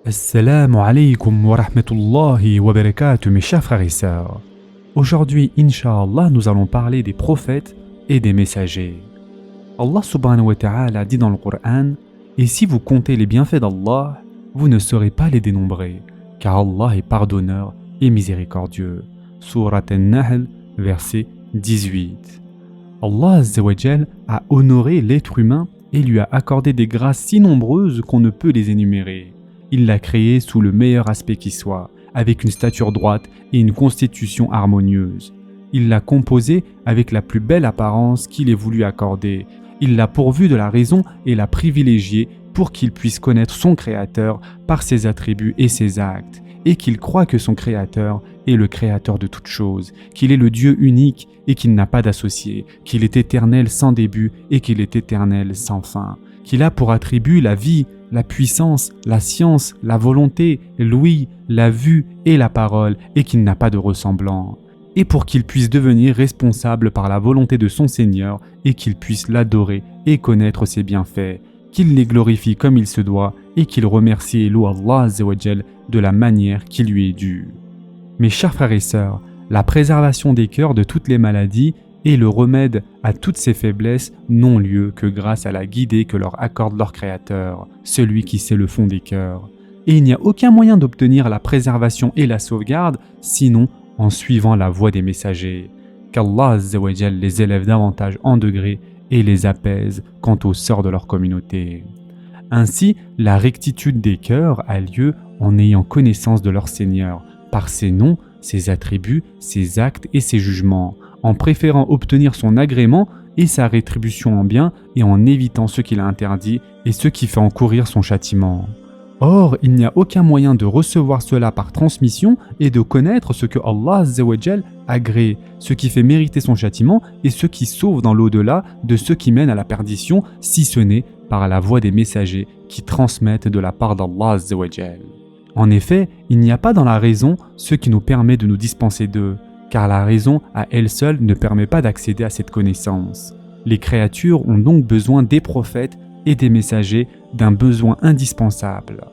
Assalamu alaikum wa rahmatullahi wa barakatuh, mes chers frères et sœurs. Aujourd'hui, Inch'Allah, nous allons parler des prophètes et des messagers. Allah subhanahu wa ta'ala dit dans le Coran: Et si vous comptez les bienfaits d'Allah, vous ne saurez pas les dénombrer, car Allah est pardonneur et miséricordieux. Surat An-Nahl, verset 18. Allah Azza wa Jal a honoré l'être humain et lui a accordé des grâces si nombreuses qu'on ne peut les énumérer. Il l'a créé sous le meilleur aspect qui soit, avec une stature droite et une constitution harmonieuse. Il l'a composé avec la plus belle apparence qu'il ait voulu accorder. Il l'a pourvu de la raison et l'a privilégié pour qu'il puisse connaître son Créateur par ses attributs et ses actes, et qu'il croit que son Créateur est le Créateur de toutes choses, qu'il est le Dieu unique et qu'il n'a pas d'associé, qu'il est éternel sans début et qu'il est éternel sans fin, qu'il a pour attribut la vie, la puissance, la science, la volonté, l'ouïe, la vue et la parole, et qu'il n'a pas de ressemblant. Et pour qu'il puisse devenir responsable par la volonté de son Seigneur et qu'il puisse l'adorer et connaître ses bienfaits, qu'il les glorifie comme il se doit et qu'il remercie et loue Allah Azza wa Jal de la manière qui lui est due. Mes chers frères et sœurs, la préservation des cœurs de toutes les maladies et le remède à toutes ces faiblesses n'ont lieu que grâce à la guidée que leur accorde leur Créateur, celui qui sait le fond des cœurs. Et il n'y a aucun moyen d'obtenir la préservation et la sauvegarde, sinon en suivant la voie des messagers, qu'Allah Azza wa Jal les élève davantage en degrés et les apaise quant au sort de leur communauté. Ainsi, la rectitude des cœurs a lieu en ayant connaissance de leur Seigneur, par ses noms, ses attributs, ses actes et ses jugements, en préférant obtenir son agrément et sa rétribution en bien et en évitant ce qu'il a interdit et ce qui fait encourir son châtiment. Or, il n'y a aucun moyen de recevoir cela par transmission et de connaître ce que Allah Azza wa Jal agrée, ce qui fait mériter son châtiment et ce qui sauve dans l'au-delà de ce qui mène à la perdition, si ce n'est par la voie des messagers qui transmettent de la part d'Allah Azza wa Jal. En effet, il n'y a pas dans la raison ce qui nous permet de nous dispenser d'eux, car la raison à elle seule ne permet pas d'accéder à cette connaissance. Les créatures ont donc besoin des prophètes et des messagers d'un besoin indispensable.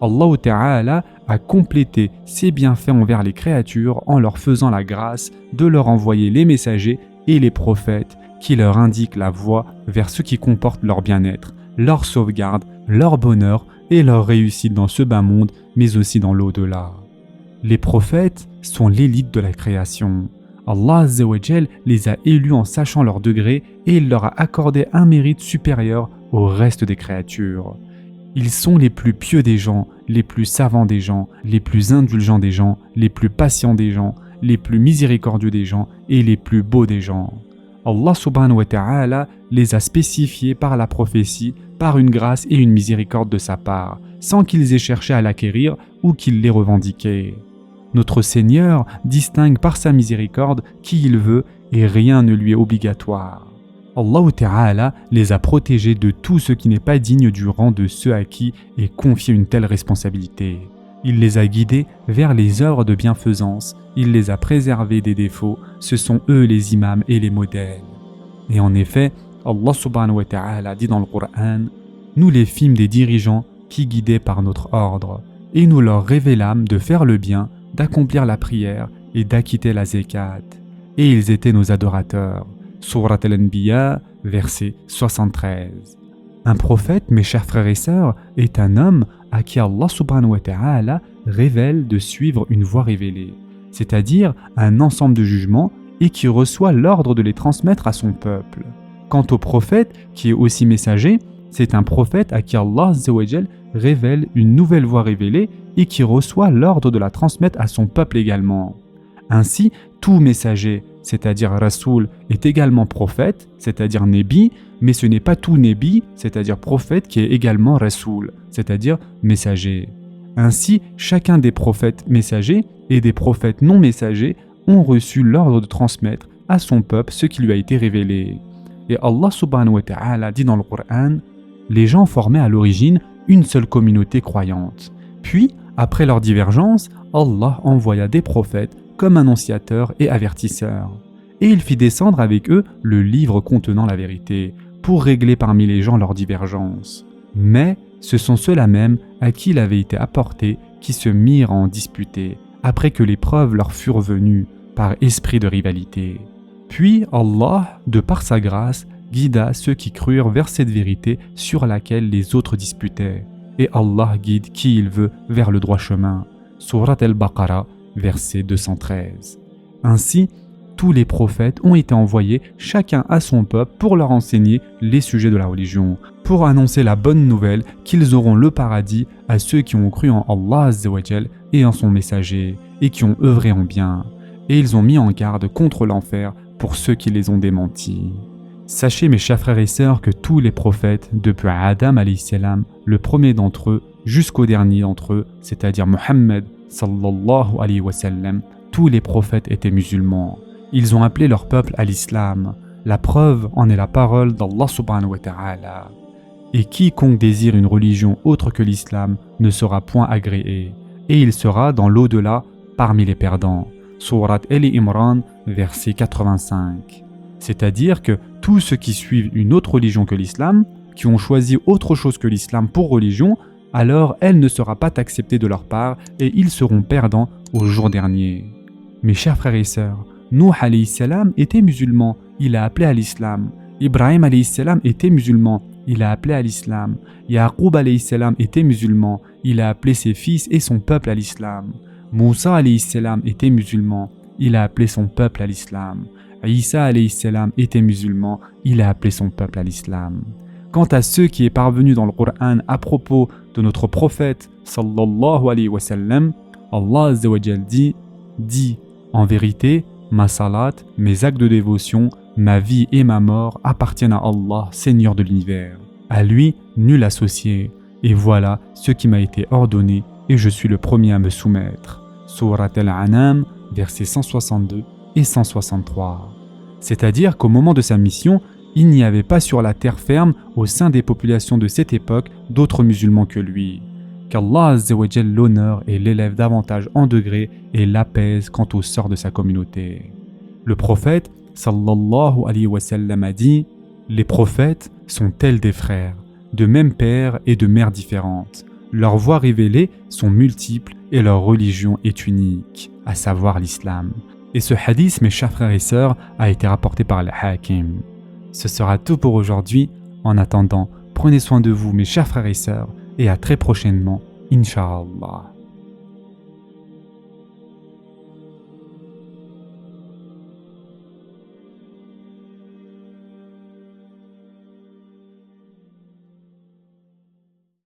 Allah Ta'ala a complété ses bienfaits envers les créatures en leur faisant la grâce de leur envoyer les messagers et les prophètes qui leur indiquent la voie vers ce qui comporte leur bien-être, leur sauvegarde, leur bonheur et leur réussite dans ce bas monde, mais aussi dans l'au-delà. Les prophètes sont l'élite de la création. Allah Azza wa Jal les a élus en sachant leur degré et il leur a accordé un mérite supérieur au reste des créatures. Ils sont les plus pieux des gens, les plus savants des gens, les plus indulgents des gens, les plus patients des gens, les plus miséricordieux des gens et les plus beaux des gens. Allah subhanahu wa ta'ala les a spécifiés par la prophétie, par une grâce et une miséricorde de sa part, sans qu'ils aient cherché à l'acquérir ou qu'ils l'aient revendiqué. Notre Seigneur distingue par sa miséricorde qui il veut et rien ne lui est obligatoire. Allah Ta'ala les a protégés de tout ce qui n'est pas digne du rang de ceux à qui est confiée une telle responsabilité. Il les a guidés vers les œuvres de bienfaisance, il les a préservés des défauts, ce sont eux les imams et les modèles. Et en effet, Allah subhanahu wa ta'ala dit dans le Coran: Nous les fîmes des dirigeants qui guidaient par notre ordre, et nous leur révélâmes de faire le bien, d'accomplir la prière et d'acquitter la zakat. Et ils étaient nos adorateurs. Surat Al-Anbiya, verset 73. Un prophète, mes chers frères et sœurs, est un homme à qui Allah subhanahu wa ta'ala révèle de suivre une voie révélée, c'est-à-dire un ensemble de jugements et qui reçoit l'ordre de les transmettre à son peuple. Quant au prophète, qui est aussi messager, c'est un prophète à qui Allah Azza wa Jal révèle une nouvelle voie révélée et qui reçoit l'ordre de la transmettre à son peuple également. Ainsi, tout messager, c'est-à-dire Rasoul, est également prophète, c'est-à-dire Nébi, mais ce n'est pas tout Nébi, c'est-à-dire prophète, qui est également Rasoul, c'est-à-dire messager. Ainsi, chacun des prophètes messagers et des prophètes non messagers ont reçu l'ordre de transmettre à son peuple ce qui lui a été révélé. Et Allah subhanahu wa ta'ala dit dans le Coran: Les gens formaient à l'origine une seule communauté croyante. Puis, après leur divergence, Allah envoya des prophètes comme annonciateurs et avertisseurs. Et il fit descendre avec eux le livre contenant la vérité, pour régler parmi les gens leurs divergences. Mais Ce sont ceux-là même à qui il avait été apporté qui se mirent à en disputer, après que les preuves leur furent venues par esprit de rivalité. Puis Allah, de par sa grâce, guida ceux qui crurent vers cette vérité sur laquelle les autres disputaient. Et Allah guide qui il veut vers le droit chemin. Surat al-Baqarah, verset 213. Ainsi, tous les prophètes ont été envoyés chacun à son peuple pour leur enseigner les sujets de la religion, pour annoncer la bonne nouvelle qu'ils auront le paradis à ceux qui ont cru en Allah Azza wa Jal et en son messager, et qui ont œuvré en bien. Et ils ont mis en garde contre l'enfer pour ceux qui les ont démentis. Sachez mes chers frères et sœurs que tous les prophètes, depuis Adam alayhi salam, le premier d'entre eux, jusqu'au dernier d'entre eux, c'est-à-dire Muhammad sallallahu alayhi wa sallam, tous les prophètes étaient musulmans. Ils ont appelé leur peuple à l'islam. La preuve en est la parole d'Allah subhanahu wa ta'ala. Et quiconque désire une religion autre que l'islam ne sera point agréé, et il sera dans l'au-delà parmi les perdants. Surat Ali Imran, verset 85. C'est-à-dire que tous ceux qui suivent une autre religion que l'islam, qui ont choisi autre chose que l'islam pour religion, alors elle ne sera pas acceptée de leur part et ils seront perdants au jour dernier. Mes chers frères et sœurs, Nuh alayhi salam était musulman, il a appelé à l'islam. Ibrahim alayhi salam était musulman, il a appelé à l'islam. Yaqub alayhi salam était musulman, il a appelé ses fils et son peuple à l'islam. Moussa alayhi salam était musulman, il a appelé son peuple à l'islam. Isa alayhi salam était musulman, il a appelé son peuple à l'islam. Quant à ceux qui est parvenu dans le Coran à propos de notre prophète sallallahu alayhi wa sallam, Allah Azza wa Jal dit en vérité, ma salat, mes actes de dévotion, ma vie et ma mort appartiennent à Allah, Seigneur de l'univers. À lui, nul associé. Et voilà ce qui m'a été ordonné et je suis le premier à me soumettre. Surat Al-An'am, versets 162 et 163. C'est-à-dire qu'au moment de sa mission, il n'y avait pas sur la terre ferme, au sein des populations de cette époque, d'autres musulmans que lui. Qu'Allah Azza wa Jal l'honore et l'élève davantage en degrés et l'apaise quant au sort de sa communauté. Le prophète, sallallahu alayhi wa sallam, a dit « Les prophètes sont tels des frères, de même père et de mère différentes. Leurs voies révélées sont multiples et leur religion est unique, à savoir l'islam. » Et ce hadith, mes chers frères et sœurs, a été rapporté par le Hakim. Ce sera tout pour aujourd'hui. En attendant, prenez soin de vous, mes chers frères et sœurs, et à très prochainement, Inch'Allah.